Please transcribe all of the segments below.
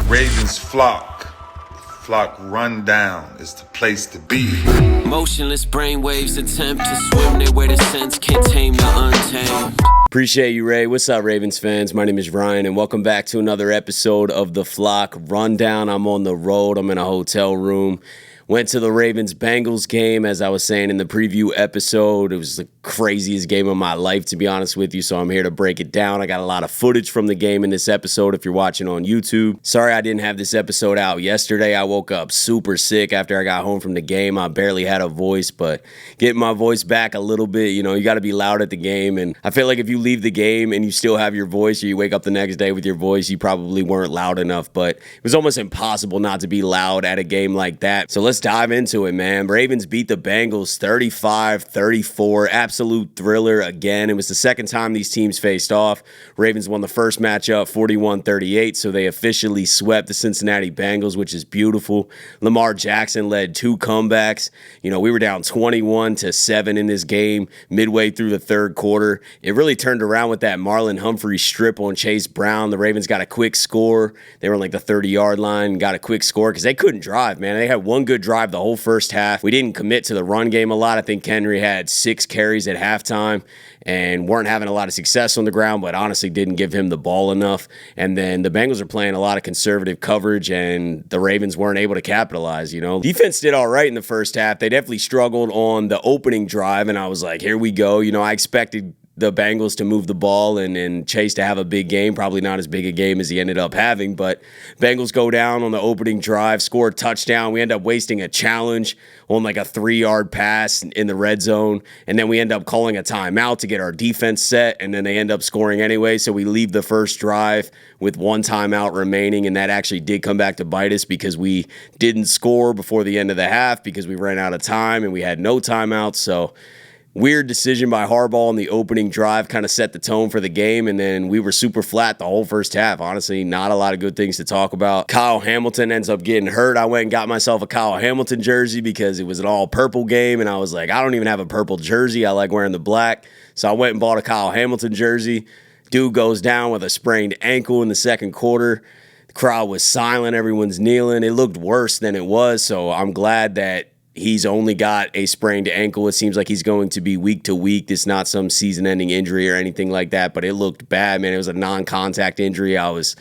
Ravens flock rundown is the place to be. Motionless brainwaves attempt to swim their way to sense, can't tame the untamed. Appreciate you, Ray. What's up, Ravens fans? My name is Ryan, and welcome back to another episode of the Flock Rundown. I'm on the road. I'm in a hotel room. Went to the Ravens-Bengals game, as I was saying in the preview episode. It was the craziest game of my life, to be honest with you, so I'm here to break it down. I got a lot of footage from the game in this episode if you're watching on YouTube. Sorry I didn't have this episode out yesterday. I woke up super sick after I got home from the game. I barely had a voice, but getting my voice back a little bit, you got to be loud at the game. And I feel like if you leave the game and you still have your voice, or you wake up the next day with your voice, you probably weren't loud enough. But it was almost impossible not to be loud at a game like that. So let's dive into it, man. Ravens beat the Bengals 35-34. Absolute thriller again. It was the second time these teams faced off. Ravens won the first matchup 41-38, so they officially swept the Cincinnati Bengals, which is beautiful. Lamar Jackson led two comebacks. We were down 21-7 in this game midway through the third quarter. It really turned around with that Marlon Humphrey strip on Chase Brown. The Ravens got a quick score. They were on like the 30-yard line, got a quick score because they couldn't drive, man. They had one good drive the whole first half. We didn't commit to the run game a lot. I think Henry had 6 carries at halftime and weren't having a lot of success on the ground, but honestly didn't give him the ball enough. And then the Bengals are playing a lot of conservative coverage, and the Ravens weren't able to capitalize, Defense did all right in the first half. They definitely struggled on the opening drive, and I was like, here we go. I expected the Bengals to move the ball and Chase to have a big game. Probably not as big a game as he ended up having, but Bengals go down on the opening drive, score a touchdown. We end up wasting a challenge on like a 3-yard pass in the red zone, and then we end up calling a timeout to get our defense set, and then they end up scoring anyway, so we leave the first drive with one timeout remaining, and that actually did come back to bite us because we didn't score before the end of the half because we ran out of time and we had no timeouts. So weird decision by Harbaugh on the opening drive, kind of set the tone for the game, and then we were super flat the whole first half. Honestly, not a lot of good things to talk about. Kyle Hamilton ends up getting hurt. I went and got myself a Kyle Hamilton jersey because it was an all-purple game, and I was like, I don't even have a purple jersey. I like wearing the black. So I went and bought a Kyle Hamilton jersey. Dude goes down with a sprained ankle in the second quarter. The crowd was silent. Everyone's kneeling. It looked worse than it was, so I'm glad that he's only got a sprained ankle. It seems like he's going to be week to week. It's not some season-ending injury or anything like that, but it looked bad, man. It was a non-contact injury. I was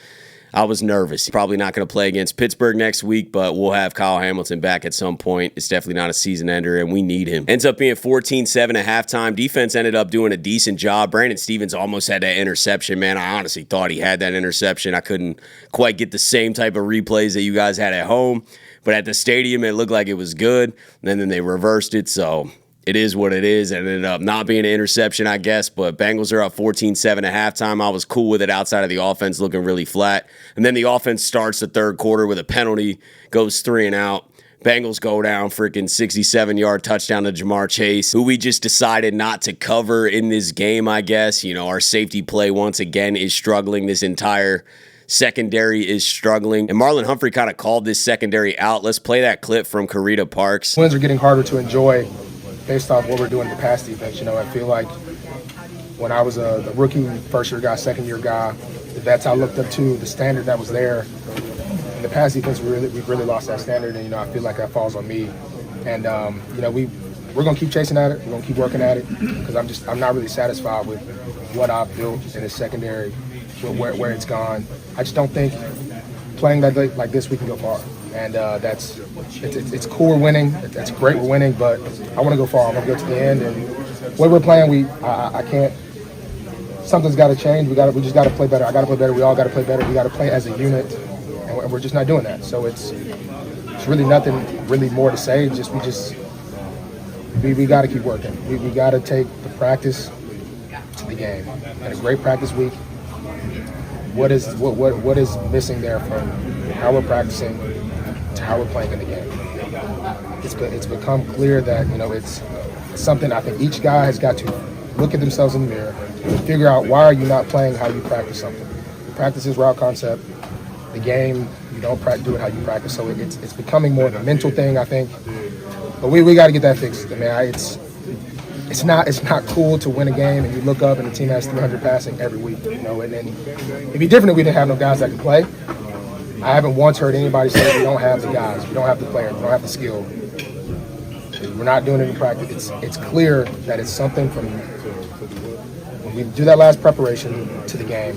nervous. Probably not going to play against Pittsburgh next week, but we'll have Kyle Hamilton back at some point. It's definitely not a season ender, and we need him. Ends up being 14-7 at halftime. Defense ended up doing a decent job. Brandon Stevens almost had that interception, man. I honestly thought he had that interception. I couldn't quite get the same type of replays that you guys had at home, but at the stadium, it looked like it was good, and then they reversed it, so it is what it is. It ended up not being an interception, I guess, but Bengals are up 14-7 at halftime. I was cool with it outside of the offense looking really flat. And then the offense starts the third quarter with a penalty, goes 3 and out. Bengals go down, freaking 67-yard touchdown to Jamar Chase, who we just decided not to cover in this game, I guess. Our safety play once again is struggling. This entire secondary is struggling. And Marlon Humphrey kind of called this secondary out. Let's play that clip from Karita Parks. Wins are getting harder to enjoy based off what we're doing in the pass defense. I feel like when I was the rookie, first-year guy, second-year guy, the vets I looked up to, the standard that was there. In the pass defense, we've really lost that standard, and, I feel like that falls on me. And, we're going to keep chasing at it. We're going to keep working at it because I'm not really satisfied with what I've built in the secondary, where it's gone. I just don't think playing like this we can go far. And it's cool we're winning. It's great we're winning, but I want to go far. I want to go to the end. And the way we're playing, I can't. Something's got to change. We just got to play better. I got to play better. We all got to play better. We got to play as a unit, and we're just not doing that. So it's really nothing really more to say. We got to keep working. We got to take the practice to the game. And a great practice week. What is missing there from how we're practicing to how we're playing in the game? It's become clear that it's something I think each guy has got to look at themselves in the mirror and figure out, why are you not playing how you practice something? You practice is route concept. The game, you don't do it how you practice. So it's becoming more of a mental thing, I think. But we got to get that fixed. I mean, it's not cool to win a game and you look up and the team has 300 passing every week, and then it'd be different if we didn't have no guys that can play. I haven't once heard anybody say we don't have the guys, we don't have the players, we don't have the skill. We're not doing it in practice. It's clear that it's something from when we do that last preparation to the game,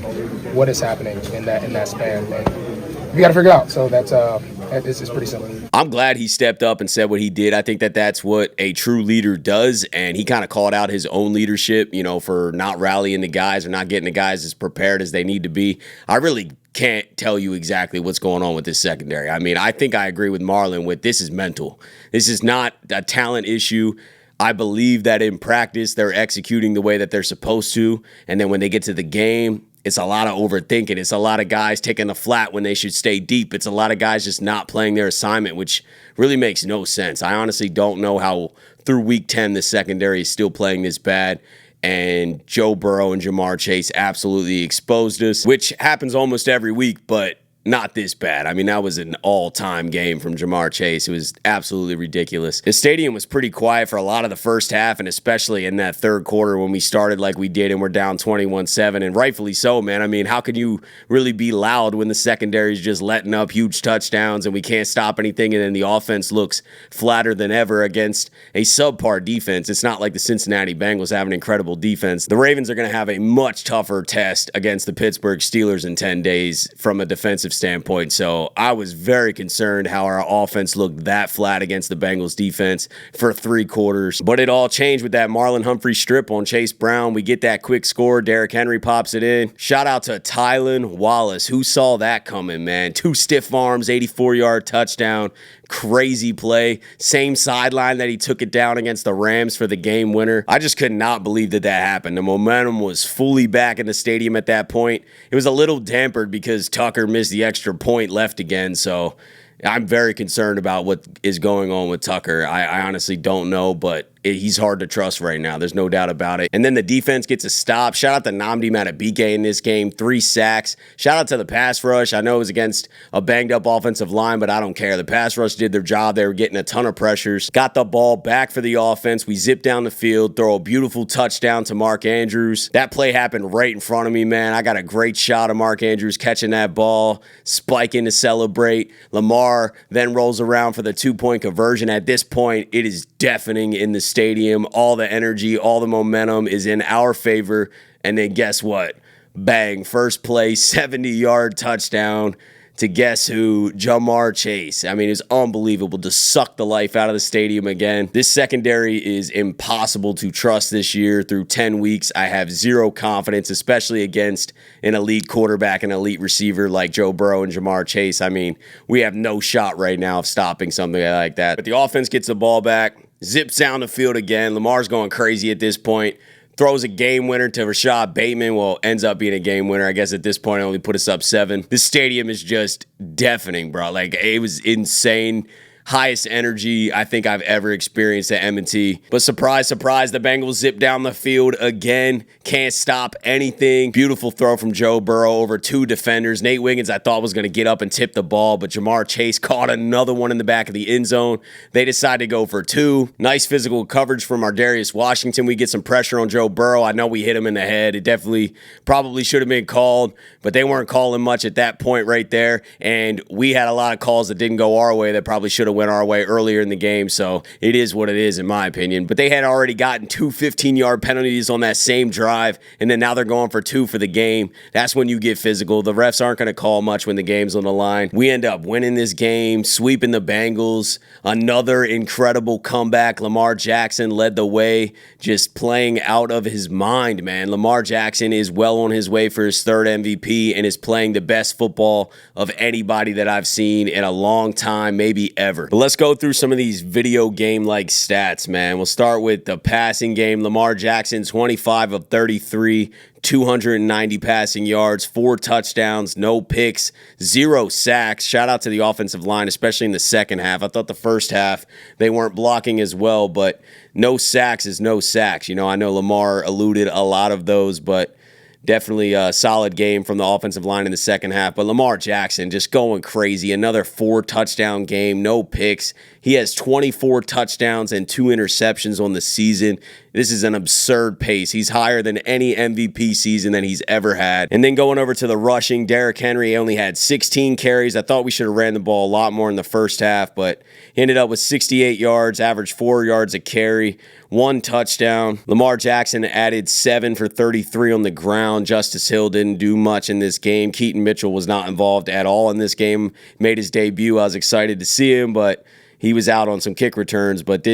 what is happening in that span. And we got to figure it out. So it's pretty simple. I'm glad he stepped up and said what he did. I think that that's what a true leader does, and he kind of called out his own leadership, for not rallying the guys or not getting the guys as prepared as they need to be. I really can't tell you exactly what's going on with this secondary. I mean, I think I agree with Marlon with this is mental. This is not a talent issue. I believe that in practice they're executing the way that they're supposed to, and then when they get to the game, it's a lot of overthinking. It's a lot of guys taking the flat when they should stay deep. It's a lot of guys just not playing their assignment, which really makes no sense. I honestly don't know how through week 10 the secondary is still playing this bad. And Joe Burrow and Jamar Chase absolutely exposed us, which happens almost every week, but not this bad. I mean, that was an all-time game from Jamar Chase. It was absolutely ridiculous. The stadium was pretty quiet for a lot of the first half, and especially in that third quarter when we started like we did and we're down 21-7, and rightfully so, man. I mean, how can you really be loud when the secondary is just letting up huge touchdowns and we can't stop anything, and then the offense looks flatter than ever against a subpar defense? It's not like the Cincinnati Bengals have an incredible defense. The Ravens are going to have a much tougher test against the Pittsburgh Steelers in 10 days from a defensive standpoint. So I was very concerned how our offense looked that flat against the Bengals defense for 3 quarters. But it all changed with that Marlon Humphrey strip on Chase Brown. We get that quick score. Derrick Henry pops it in. Shout out to Tylan Wallace. Who saw that coming, man? 2 stiff arms, 84-yard touchdown. Crazy play. Same sideline that he took it down against the Rams for the game winner. I just could not believe that happened. The momentum was fully back in the stadium at that point. It was a little dampered because Tucker missed the extra point left again, so I'm very concerned about what is going on with Tucker. I honestly don't know, but he's hard to trust right now. There's no doubt about it. And then the defense gets a stop. Shout out to Nnamdi Madubuike in this game. 3 sacks. Shout out to the pass rush. I know it was against a banged-up offensive line, but I don't care. The pass rush did their job. They were getting a ton of pressures. Got the ball back for the offense. We zip down the field, throw a beautiful touchdown to Mark Andrews. That play happened right in front of me, man. I got a great shot of Mark Andrews catching that ball, spiking to celebrate. Lamar then rolls around for the 2-point conversion. At this point, it is deafening in the stadium. All the energy, all the momentum is in our favor. And then guess what? Bang, first play, 70-yard touchdown to guess who? Jamar Chase. I mean, it's unbelievable to suck the life out of the stadium again. This secondary is impossible to trust this year. Through 10 weeks, I have zero confidence, especially against an elite quarterback and elite receiver like Joe Burrow and Jamar Chase. I mean, we have no shot right now of stopping something like that. But the offense gets the ball back, zips down the field again. Lamar's going crazy at this point. Throws a game winner to Rashad Bateman. Well, ends up being a game winner. I guess at this point, it only put us up 7. This stadium is just deafening, bro. Like, it was insane. Highest energy I think I've ever experienced at M&T. But surprise, surprise, the Bengals zip down the field again. Can't stop anything. Beautiful throw from Joe Burrow over 2 defenders. Nate Wiggins I thought was going to get up and tip the ball, but Jamar Chase caught another one in the back of the end zone. They decide to go for 2. Nice physical coverage from Ardarius Washington. We get some pressure on Joe Burrow. I know we hit him in the head. It definitely probably should have been called, but they weren't calling much at that point right there. And we had a lot of calls that didn't go our way that probably should have went our way earlier in the game, so it is what it is in my opinion. But they had already gotten 2 15-yard penalties on that same drive, and then now they're going for 2 for the game. That's when you get physical. The refs aren't going to call much when the game's on the line. We end up winning this game, sweeping the Bengals. Another incredible comeback. Lamar Jackson led the way, just playing out of his mind, man. Lamar Jackson is well on his way for his 3rd MVP and is playing the best football of anybody that I've seen in a long time, maybe ever. But let's go through some of these video game-like stats, man. We'll start with the passing game. Lamar Jackson, 25 of 33, 290 passing yards, 4 touchdowns, no picks, 0 sacks. Shout out to the offensive line, especially in the second half. I thought the first half they weren't blocking as well, but no sacks is no sacks. You know, I know Lamar eluded a lot of those, but Definitely a solid game from the offensive line in the second half. But Lamar Jackson just going crazy. Another 4-touchdown game, no picks. He has 24 touchdowns and 2 interceptions on the season. This is an absurd pace. He's higher than any MVP season that he's ever had. And then going over to the rushing, Derrick Henry only had 16 carries. I thought we should have ran the ball a lot more in the first half, but he ended up with 68 yards, averaged 4 yards a carry, 1 touchdown. Lamar Jackson added 7 for 33 on the ground. Justice Hill didn't do much in this game. Keaton Mitchell was not involved at all in this game. Made his debut. I was excited to see him, but he was out on some kick returns, but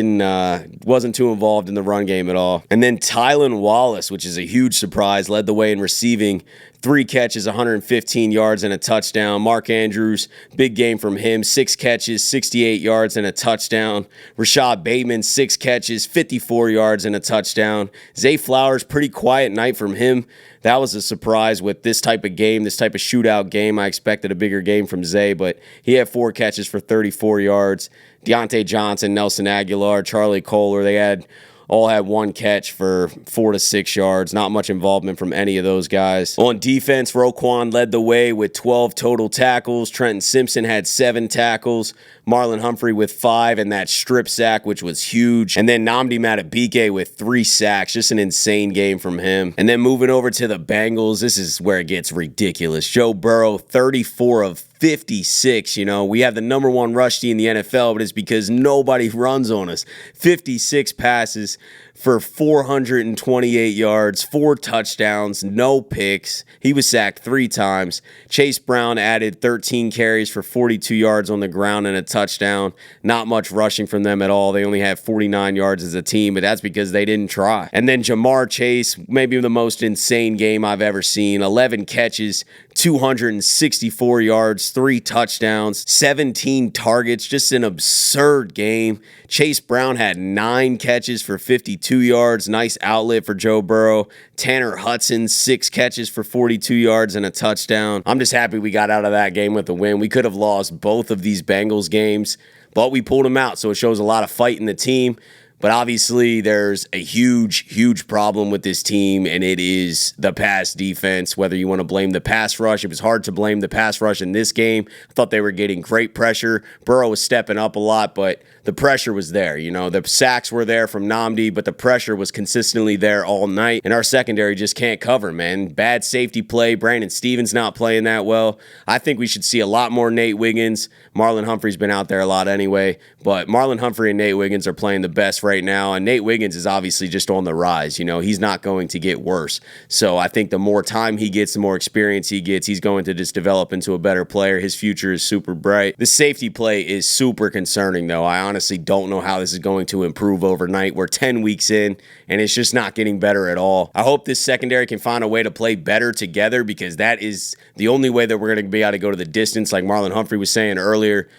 wasn't too involved in the run game at all. And then Tylan Wallace, which is a huge surprise, led the way in receiving. 3 catches, 115 yards, and a touchdown. Mark Andrews, big game from him. 6 catches, 68 yards, and a touchdown. Rashad Bateman, 6 catches, 54 yards, and a touchdown. Zay Flowers, pretty quiet night from him. That was a surprise with this type of game, this type of shootout game. I expected a bigger game from Zay, but he had 4 catches for 34 yards. Deontay Johnson, Nelson Aguilar, Charlie Kohler, they all had 1 catch for 4 to 6 yards. Not much involvement from any of those guys. On defense, Roquan led the way with 12 total tackles. Trenton Simpson had 7 tackles. Marlon Humphrey with 5 and that strip sack, which was huge. And then Nnamdi Madubuike with 3 sacks. Just an insane game from him. And then moving over to the Bengals, this is where it gets ridiculous. Joe Burrow, 34 of 56. We have the number 1 rush D in the NFL, but it's because nobody runs on us. 56 passes for 428 yards, 4 touchdowns, no picks. He was sacked 3 times. Chase Brown added 13 carries for 42 yards on the ground and a touchdown. Not much rushing from them at all. They only have 49 yards as a team, but that's because they didn't try. And then Jamar Chase, maybe the most insane game I've ever seen. 11 catches, 264 yards, 3 touchdowns, 17 targets, just an absurd game. Chase Brown had 9 catches for 52 yards, nice outlet for Joe Burrow. Tanner Hudson, 6 catches for 42 yards and a touchdown. I'm just happy we got out of that game with a win. We could have lost both of these Bengals games, but we pulled them out, so it shows a lot of fight in the team. But obviously, there's a huge problem with this team, and it is the pass defense. Whether you want to blame the pass rush, it was hard to blame the pass rush in this game. I thought they were getting great pressure. Burrow was stepping up a lot, but the pressure was there. The sacks were there from Nnamdi, but the pressure was consistently there all night, and our secondary just can't cover, man. Bad safety play. Brandon Stevens not playing that well. I think we should see a lot more Nate Wiggins. Marlon Humphrey's been out there a lot anyway, but Marlon Humphrey and Nate Wiggins are playing the best right now, and Nate Wiggins is obviously just on the rise. He's not going to get worse. So I think the more time he gets, the more experience he gets, he's going to just develop into a better player. His future is super bright. The safety play is super concerning, though. I honestly don't know how this is going to improve overnight. We're 10 weeks in, and it's just not getting better at all. I hope this secondary can find a way to play better together, because that is the only way that we're going to be able to go to the distance. Like Marlon Humphrey was saying earlier,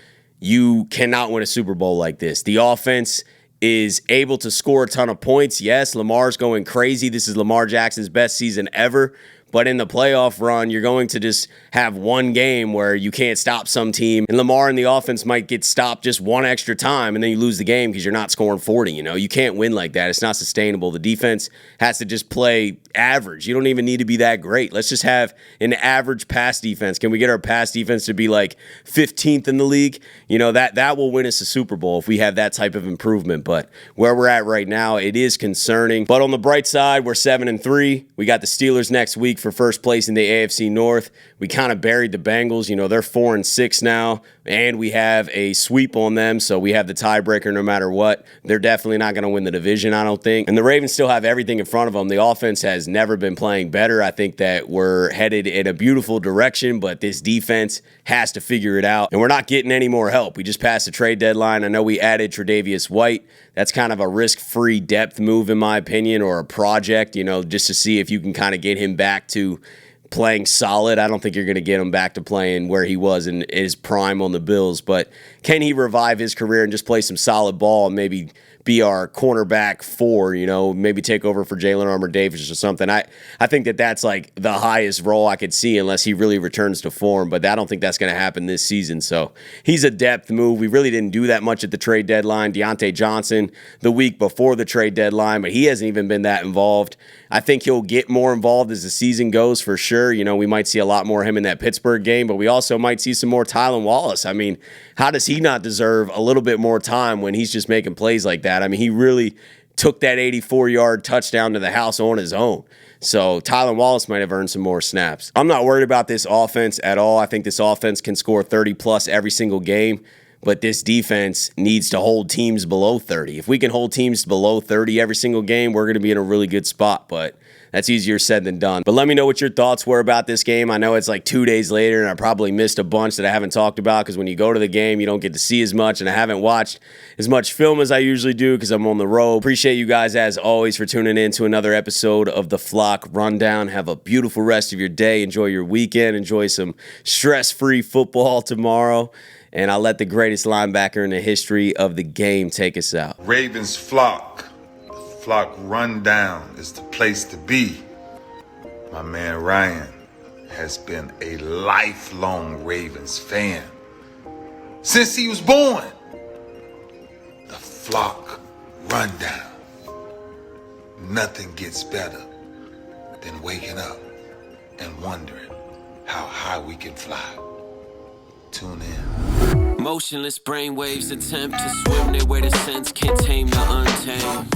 you cannot win a Super Bowl like this. The offense is able to score a ton of points. Yes, Lamar's going crazy. This is Lamar Jackson's best season ever. But in the playoff run, you're going to just have one game where you can't stop some team. And Lamar and the offense might get stopped just one extra time, and then you lose the game because you're not scoring 40. You can't win like that. It's not sustainable. The defense has to just play average. You don't even need to be that great. Let's just have an average pass defense. Can we get our pass defense to be like 15th in the league? That will win us a Super Bowl if we have that type of improvement. But where we're at right now, it is concerning. But on the bright side, we're 7-3. We got the Steelers next week for first place in the AFC North. We kind of buried the Bengals. They're 4-6 now, and we have a sweep on them, so we have the tiebreaker no matter what. They're definitely not going to win the division, I don't think. And the Ravens still have everything in front of them. The offense has never been playing better. I think that we're headed in a beautiful direction, but this defense has to figure it out, and we're not getting any more help. We just passed the trade deadline. I know we added Tre'Davious White. That's kind of a risk-free depth move, in my opinion, or a project, just to see if you can kind of get him back to playing solid. I don't think you're going to get him back to playing where he was in his prime on the Bills, but can he revive his career and just play some solid ball and maybe be our cornerback 4, maybe take over for Jalen Armour Davis or something. I think that's like the highest role I could see unless he really returns to form, but I don't think that's going to happen this season. So he's a depth move. We really didn't do that much at the trade deadline. Deontay Johnson the week before the trade deadline, but he hasn't even been that involved. I think he'll get more involved as the season goes for sure. We might see a lot more of him in that Pittsburgh game, but we also might see some more Tylan Wallace. I mean, how does he not deserve a little bit more time when he's just making plays like that? I mean, he really took that 84-yard touchdown to the house on his own. So Tylan Wallace might have earned some more snaps. I'm not worried about this offense at all. I think this offense can score 30-plus every single game, but this defense needs to hold teams below 30. If we can hold teams below 30 every single game, we're going to be in a really good spot, but that's easier said than done. But let me know what your thoughts were about this game. I know it's like 2 days later, and I probably missed a bunch that I haven't talked about because when you go to the game, you don't get to see as much, and I haven't watched as much film as I usually do because I'm on the road. Appreciate you guys, as always, for tuning in to another episode of The Flock Rundown. Have a beautiful rest of your day. Enjoy your weekend. Enjoy some stress-free football tomorrow. And I'll let the greatest linebacker in the history of the game take us out. Ravens flock. Flock Rundown is the place to be. My man Ryan has been a lifelong Ravens fan since he was born. The Flock Rundown. Nothing gets better than waking up and wondering how high we can fly. Tune in. Motionless brainwaves attempt to swim their way to sense, can't tame the untamed.